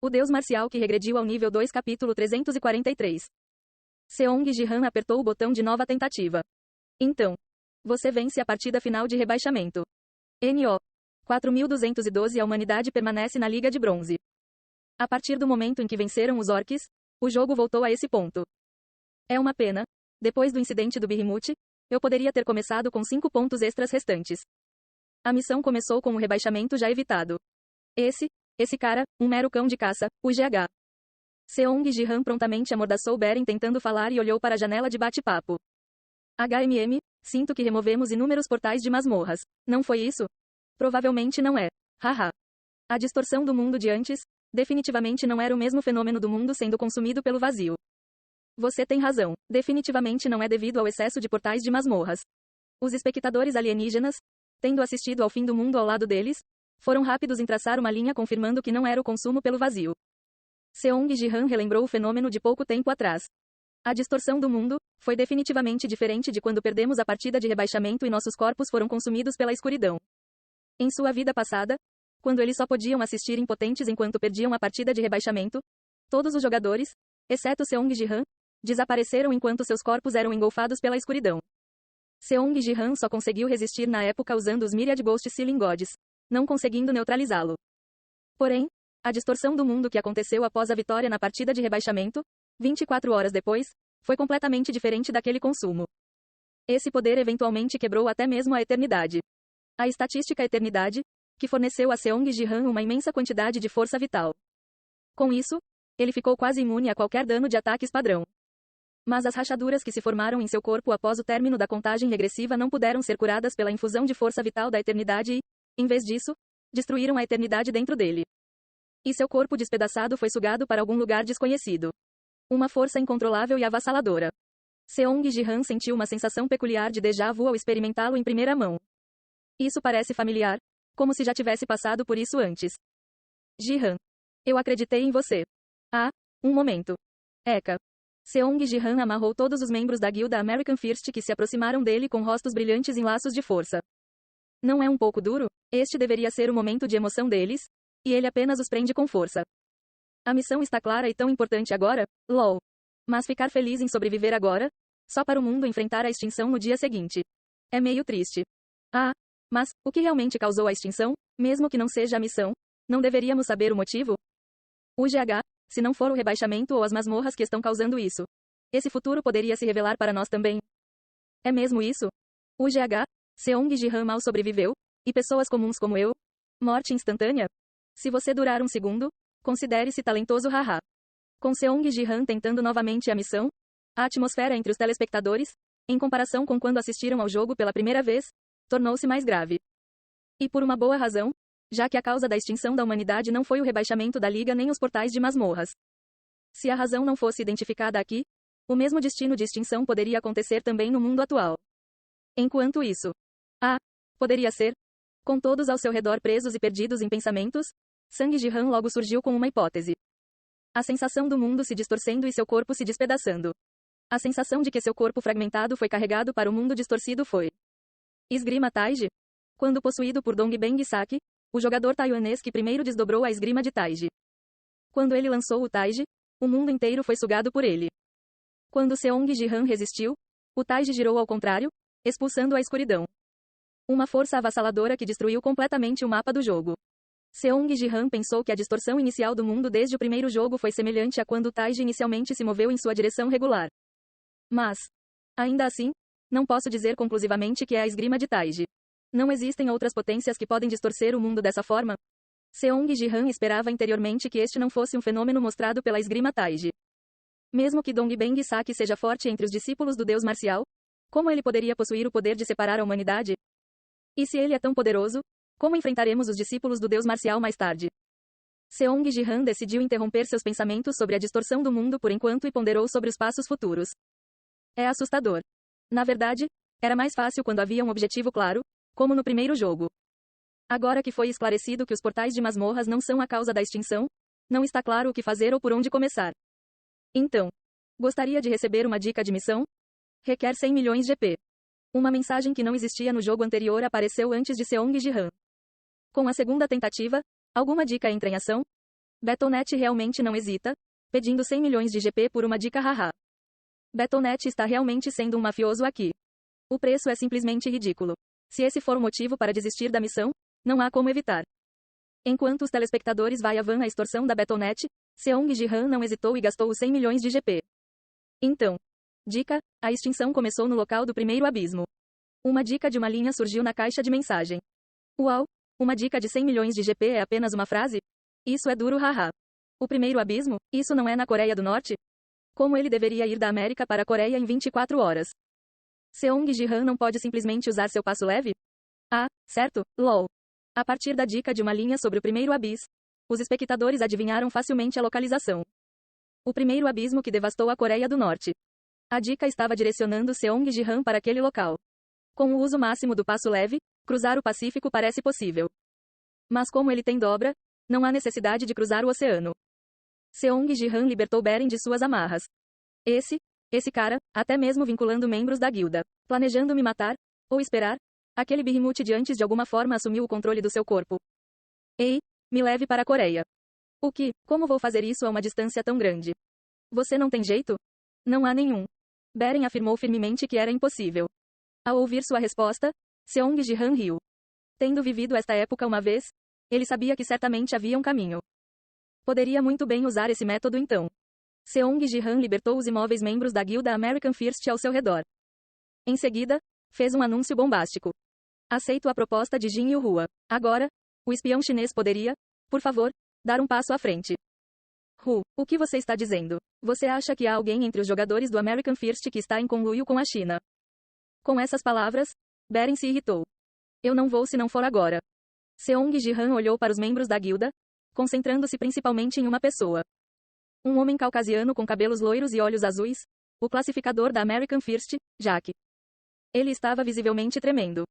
O deus marcial que regrediu ao nível 2 capítulo 343. Seong Ji-han apertou o botão de nova tentativa. Então. Você vence a partida final de rebaixamento. NO. 4212 A humanidade permanece na Liga de Bronze. A partir do momento em que venceram os orques, o jogo voltou a esse ponto. É uma pena. Depois do incidente do Behemoth, eu poderia ter começado com 5 pontos extras restantes. A missão começou com o rebaixamento já evitado. Esse cara, um mero cão de caça, o GH. Seong Ji-han prontamente amordaçou Beren tentando falar e olhou para a janela de bate-papo. Sinto que removemos inúmeros portais de masmorras. Não foi isso? Provavelmente não é. Haha. A distorção do mundo de antes, definitivamente não era o mesmo fenômeno do mundo sendo consumido pelo vazio. Você tem razão. Definitivamente não é devido ao excesso de portais de masmorras. Os espectadores alienígenas, tendo assistido ao fim do mundo ao lado deles, foram rápidos em traçar uma linha confirmando que não era o consumo pelo vazio. Seong Ji-han relembrou o fenômeno de pouco tempo atrás. A distorção do mundo foi definitivamente diferente de quando perdemos a partida de rebaixamento e nossos corpos foram consumidos pela escuridão. Em sua vida passada, quando eles só podiam assistir impotentes enquanto perdiam a partida de rebaixamento, todos os jogadores, exceto Seong Ji-han, desapareceram enquanto seus corpos eram engolfados pela escuridão. Seong Ji-han só conseguiu resistir na época usando os Myriad Ghost Sealing Gods, não conseguindo neutralizá-lo. Porém, a distorção do mundo que aconteceu após a vitória na partida de rebaixamento, 24 horas depois, foi completamente diferente daquele consumo. Esse poder eventualmente quebrou até mesmo a eternidade. A estatística eternidade, que forneceu a Seong Ji-han uma imensa quantidade de força vital. Com isso, ele ficou quase imune a qualquer dano de ataques padrão. Mas as rachaduras que se formaram em seu corpo após o término da contagem regressiva não puderam ser curadas pela infusão de força vital da eternidade e, em vez disso, destruíram a eternidade dentro dele. E seu corpo despedaçado foi sugado para algum lugar desconhecido. Uma força incontrolável e avassaladora. Seong Ji-han sentiu uma sensação peculiar de déjà vu ao experimentá-lo em primeira mão. Isso parece familiar, como se já tivesse passado por isso antes. Ji-han. Eu acreditei em você. Ah, um momento. Eka. Seong Ji-han amarrou todos os membros da guilda American First que se aproximaram dele com rostos brilhantes em laços de força. Não é um pouco duro? Este deveria ser o momento de emoção deles, e ele apenas os prende com força. A missão está clara e tão importante agora, lol. Mas ficar feliz em sobreviver agora, só para o mundo enfrentar a extinção no dia seguinte. É meio triste. Ah, mas, o que realmente causou a extinção, mesmo que não seja a missão, não deveríamos saber o motivo? O GH, se não for o rebaixamento ou as masmorras que estão causando isso. Esse futuro poderia se revelar para nós também. É mesmo isso? O GH, Seong Ji-han mal sobreviveu, e pessoas comuns como eu? Morte instantânea? Se você durar um segundo, considere-se talentoso haha. Com Seong Ji-han tentando novamente a missão, a atmosfera entre os telespectadores, em comparação com quando assistiram ao jogo pela primeira vez, tornou-se mais grave. E por uma boa razão, já que a causa da extinção da humanidade não foi o rebaixamento da Liga nem os portais de masmorras. Se a razão não fosse identificada aqui, o mesmo destino de extinção poderia acontecer também no mundo atual. Enquanto isso, poderia ser, com todos ao seu redor presos e perdidos em pensamentos, Sang Ji-han logo surgiu com uma hipótese. A sensação do mundo se distorcendo e seu corpo se despedaçando. A sensação de que seu corpo fragmentado foi carregado para o mundo distorcido foi. Esgrima Taiji? Quando possuído por Dongbang Saki, o jogador taiwanês que primeiro desdobrou a esgrima de Taiji. Quando ele lançou o Taiji, o mundo inteiro foi sugado por ele. Quando Seong Ji-han resistiu, o Taiji girou ao contrário, expulsando a escuridão. Uma força avassaladora que destruiu completamente o mapa do jogo. Seong Ji-han pensou que a distorção inicial do mundo desde o primeiro jogo foi semelhante a quando o Taiji inicialmente se moveu em sua direção regular. Mas, ainda assim, não posso dizer conclusivamente que é a esgrima de Taiji. Não existem outras potências que podem distorcer o mundo dessa forma? Seong Ji-han esperava interiormente que este não fosse um fenômeno mostrado pela esgrima Taiji. Mesmo que Dongbang Saki seja forte entre os discípulos do deus marcial, como ele poderia possuir o poder de separar a humanidade? E se ele é tão poderoso, como enfrentaremos os discípulos do deus marcial mais tarde? Seong Ji-han decidiu interromper seus pensamentos sobre a distorção do mundo por enquanto e ponderou sobre os passos futuros. É assustador. Na verdade, era mais fácil quando havia um objetivo claro, como no primeiro jogo. Agora que foi esclarecido que os portais de masmorras não são a causa da extinção, não está claro o que fazer ou por onde começar. Então, gostaria de receber uma dica de missão? Requer 100 milhões GP. Uma mensagem que não existia no jogo anterior apareceu antes de Seong Ji-han. Com a segunda tentativa, alguma dica entra em ação? Battle.net realmente não hesita, pedindo 100 milhões de GP por uma dica haha. Battle.net está realmente sendo um mafioso aqui. O preço é simplesmente ridículo. Se esse for o motivo para desistir da missão, não há como evitar. Enquanto os telespectadores vaiavam a extorsão da Battle.net, Seong Ji-han não hesitou e gastou os 100 milhões de GP. Então, dica, a extinção começou no local do primeiro abismo. Uma dica de uma linha surgiu na caixa de mensagem. Uau, uma dica de 100 milhões de GP é apenas uma frase? Isso é duro haha. O primeiro abismo, isso não é na Coreia do Norte? Como ele deveria ir da América para a Coreia em 24 horas? Seong Ji-han não pode simplesmente usar seu passo leve? Ah, certo, lol. A partir da dica de uma linha sobre o primeiro abismo, os espectadores adivinharam facilmente a localização. O primeiro abismo que devastou a Coreia do Norte. A dica estava direcionando Seong Ji-han para aquele local. Com o uso máximo do passo leve, cruzar o Pacífico parece possível. Mas como ele tem dobra, não há necessidade de cruzar o oceano. Seong Ji-han libertou Beren de suas amarras. Esse cara, até mesmo vinculando membros da guilda, planejando me matar, ou esperar, aquele Behemoth de antes de alguma forma assumiu o controle do seu corpo. Ei, me leve para a Coreia. O que? Como vou fazer isso a uma distância tão grande? Você não tem jeito? Não há nenhum. Beren afirmou firmemente que era impossível. Ao ouvir sua resposta, Seong Ji-han riu. Tendo vivido esta época uma vez, ele sabia que certamente havia um caminho. Poderia muito bem usar esse método então. Seong Ji-han libertou os imóveis membros da guilda American First ao seu redor. Em seguida, fez um anúncio bombástico. Aceito a proposta de Jin Yu-hua. Agora, o espião chinês poderia, por favor, dar um passo à frente. O que você está dizendo? Você acha que há alguém entre os jogadores do American First que está em conluio com a China? Com essas palavras, Beren se irritou. Eu não vou se não for agora. Seong Ji-han olhou para os membros da guilda, concentrando-se principalmente em uma pessoa. Um homem caucasiano com cabelos loiros e olhos azuis, o classificador da American First, Jack. Ele estava visivelmente tremendo.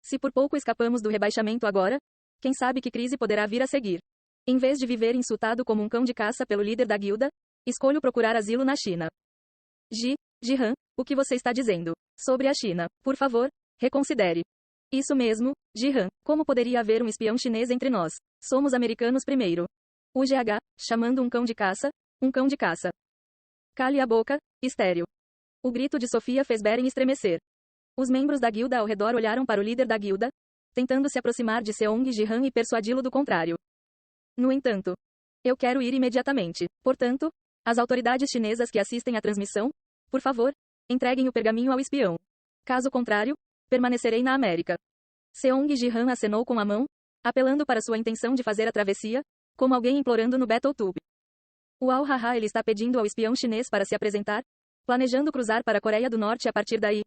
Se por pouco escapamos do rebaixamento agora, quem sabe que crise poderá vir a seguir. Em vez de viver insultado como um cão de caça pelo líder da guilda, escolho procurar asilo na China. Ji-han, o que você está dizendo? Sobre a China, por favor, reconsidere. Isso mesmo, Ji-han, como poderia haver um espião chinês entre nós? Somos americanos primeiro. O GH, chamando um cão de caça, um cão de caça. Cale a boca, estéril. O grito de Sofia fez Beren estremecer. Os membros da guilda ao redor olharam para o líder da guilda, tentando se aproximar de Seong Ji-han e persuadi-lo do contrário. No entanto, eu quero ir imediatamente. Portanto, as autoridades chinesas que assistem à transmissão, por favor, entreguem o pergaminho ao espião. Caso contrário, permanecerei na América. Seong Ji-han acenou com a mão, apelando para sua intenção de fazer a travessia, como alguém implorando no Battletube. Uau haha, ele está pedindo ao espião chinês para se apresentar, planejando cruzar para a Coreia do Norte a partir daí.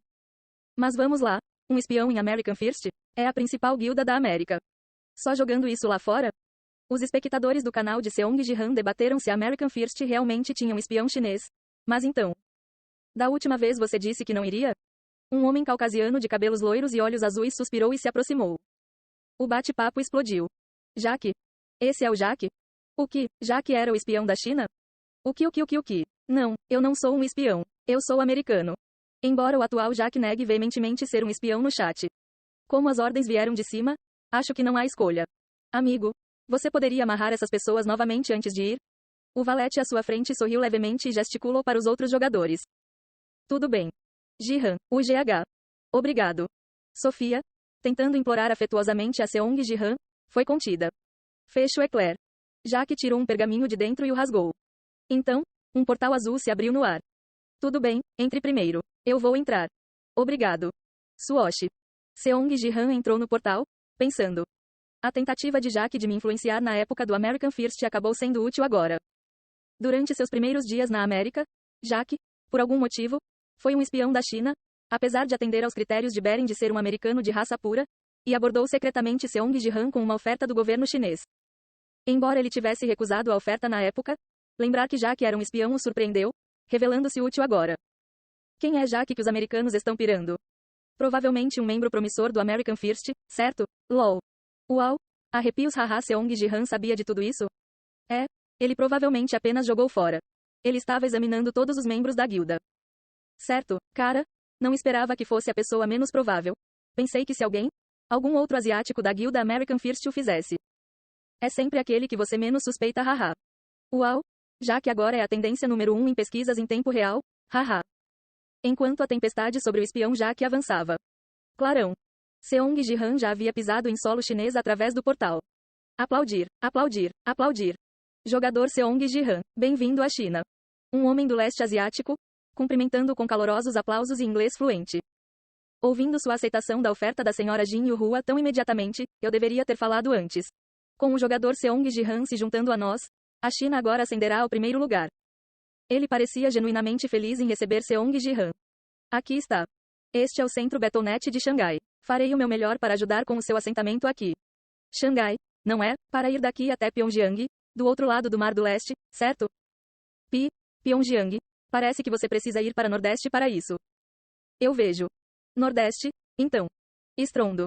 Mas vamos lá, um espião em American First? É a principal guilda da América. Só jogando isso lá fora? Os espectadores do canal de Seong Ji-han debateram se a American First realmente tinha um espião chinês. Mas então, da última vez você disse que não iria? Um homem caucasiano de cabelos loiros e olhos azuis suspirou e se aproximou. O bate-papo explodiu. Jack? Esse é o Jack? O que? Jack era o espião da China? O que? Não, eu não sou um espião. Eu sou americano. Embora o atual Jack negue veementemente ser um espião no chat. Como as ordens vieram de cima, acho que não há escolha. Amigo, você poderia amarrar essas pessoas novamente antes de ir? O valete à sua frente sorriu levemente e gesticulou para os outros jogadores. Tudo bem. Ji-han, o GH. Obrigado. Sofia, tentando implorar afetuosamente a Seong Ji-han, foi contida. Fecho eclair. Jack tirou um pergaminho de dentro e o rasgou. Então, um portal azul se abriu no ar. Tudo bem, entre primeiro. Eu vou entrar. Obrigado. Suoshi. Seong Ji-han entrou no portal, pensando. A tentativa de Jack de me influenciar na época do American First acabou sendo útil agora. Durante seus primeiros dias na América, Jack, por algum motivo, foi um espião da China, apesar de atender aos critérios de Beren de ser um americano de raça pura, e abordou secretamente Seong Ji-han com uma oferta do governo chinês. Embora ele tivesse recusado a oferta na época, lembrar que Jack era um espião o surpreendeu, revelando-se útil agora. Quem é Jack que os americanos estão pirando? Provavelmente um membro promissor do American First, certo? LOL. Uau! Arrepios haha, Seong Ji-han sabia de tudo isso? Ele provavelmente apenas jogou fora. Ele estava examinando todos os membros da guilda. Certo, cara? Não esperava que fosse a pessoa menos provável. Pensei que se algum outro asiático da guilda American First o fizesse. É sempre aquele que você menos suspeita haha. Uau! Já que agora é a tendência número 1 em pesquisas em tempo real, haha. Enquanto a tempestade sobre o espião Jaque avançava. Clarão. Seong Ji-han já havia pisado em solo chinês através do portal. Aplaudir, aplaudir, aplaudir. Jogador Seong Ji-han, bem-vindo à China. Um homem do leste asiático, cumprimentando com calorosos aplausos e inglês fluente. Ouvindo sua aceitação da oferta da senhora Jin Yu-hua tão imediatamente, eu deveria ter falado antes. Com o jogador Seong Ji-han se juntando a nós, a China agora ascenderá ao primeiro lugar. Ele parecia genuinamente feliz em receber Seong Ji-han. Aqui está. Este é o Centro Battle.net de Xangai. Farei o meu melhor para ajudar com o seu assentamento aqui. Xangai, não é? Para ir daqui até Pyongyang, do outro lado do Mar do Leste, certo? Pyongyang. Parece que você precisa ir para Nordeste para isso. Eu vejo. Nordeste, então. Estrondo.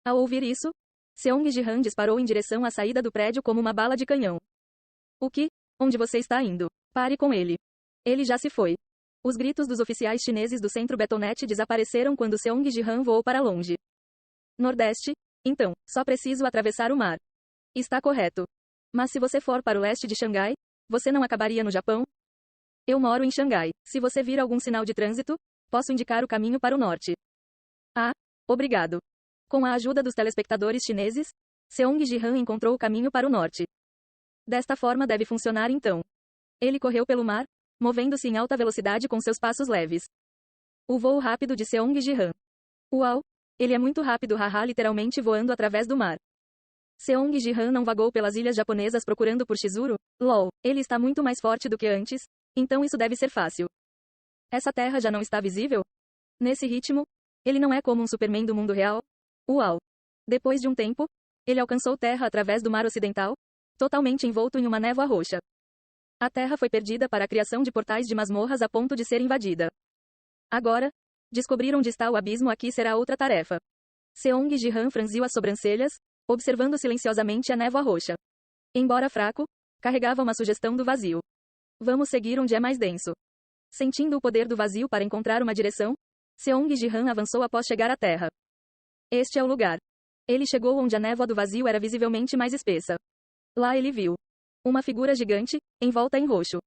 Ao ouvir isso, Seong Ji-han disparou em direção à saída do prédio como uma bala de canhão. O que? Onde você está indo? Pare com ele. Ele já se foi. Os gritos dos oficiais chineses do Centro Battle.net desapareceram quando Seong Ji-han voou para longe. Nordeste? Então, só preciso atravessar o mar. Está correto. Mas se você for para o leste de Xangai, você não acabaria no Japão? Eu moro em Xangai. Se você vir algum sinal de trânsito, posso indicar o caminho para o norte. Ah, obrigado. Com a ajuda dos telespectadores chineses, Seong Ji-han encontrou o caminho para o norte. Desta forma deve funcionar então. Ele correu pelo mar, movendo-se em alta velocidade com seus passos leves. O voo rápido de Seong Ji-han. Uau! Ele é muito rápido, haha, literalmente voando através do mar. Seong Ji-han não vagou pelas ilhas japonesas procurando por Chizuru? Lol, ele está muito mais forte do que antes, então isso deve ser fácil. Essa terra já não está visível? Nesse ritmo, ele não é como um Superman do mundo real? Uau! Depois de um tempo, ele alcançou terra através do mar ocidental, totalmente envolto em uma névoa roxa. A terra foi perdida para a criação de portais de masmorras a ponto de ser invadida. Agora, descobrir onde está o abismo aqui será outra tarefa. Seong Ji-han franziu as sobrancelhas, observando silenciosamente a névoa roxa. Embora fraco, carregava uma sugestão do vazio. Vamos seguir onde é mais denso. Sentindo o poder do vazio para encontrar uma direção, Seong Ji-han avançou após chegar à terra. Este é o lugar. Ele chegou onde a névoa do vazio era visivelmente mais espessa. Lá ele viu uma figura gigante, envolta em roxo.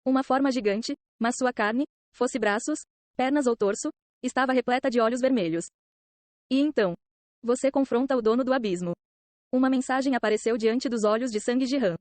Uma forma gigante, mas sua carne, fosse braços, pernas ou torso, estava repleta de olhos vermelhos. E então, você confronta o dono do abismo. Uma mensagem apareceu diante dos olhos de Seong Ji-han.